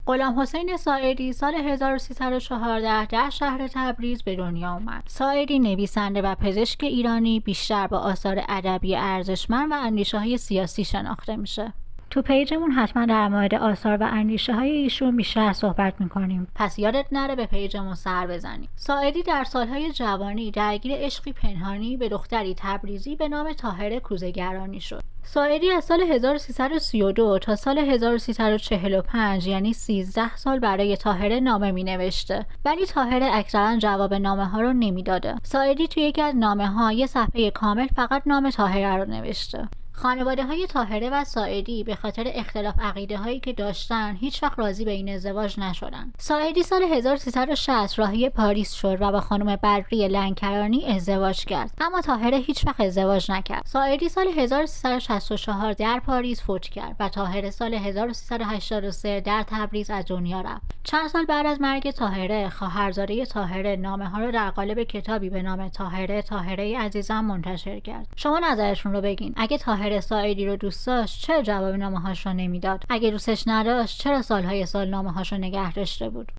غلامحسین ساعدی سال 1314 در شهر تبریز به دنیا آمد. ساعدی نویسنده و پزشک ایرانی بیشتر با آثار ادبی ارزشمند و اندیشه‌های سیاسی شناخته میشه. تو پیجمون حتما در مورد آثار و اندیشه های ایشون بیشتر صحبت میکنیم، پس یادت نره به پیجمون سر بزنی. ساعدی در سالهای جوانی درگیر عشقی پنهانی به دختری تبریزی به نام طاهره کوزه‌گرانی شد. ساعدی از سال 1332 تا سال 1345 یعنی 13 سال برای طاهره نامه می نوشته، ولی طاهره اکثرا جواب نامه ها رو نمی داده. ساعدی توی یکی از نامه ها یه صفحه کامل فقط نام طاهره رو نوشته. خانواده های طاهره و ساعدی به خاطر اختلاف عقیده هایی که داشتن هیچ وقت راضی به این ازدواج نشدن. ساعدی سال 1360 راهی پاریس شد و با خانم بدری لنکرانی ازدواج کرد، اما طاهره هیچ وقت ازدواج نکرد. ساعدی سال 1364 در پاریس فوت کرد و طاهره سال 1383 در تبریز از دنیا رفت. چند سال بعد از مرگ طاهره، خواهرزاده طاهره نامه ها رو در قالب کتابی به نام طاهره عزیزم منتشر کرد. شما نظرتون رو بگین. اگه طاهره ساعدی رو دوست داشت چرا جواب نامه هاش رو نمیداد؟ اگه دوستش نداشت چرا سالهای سال نامه هاش رو نگه داشته بود؟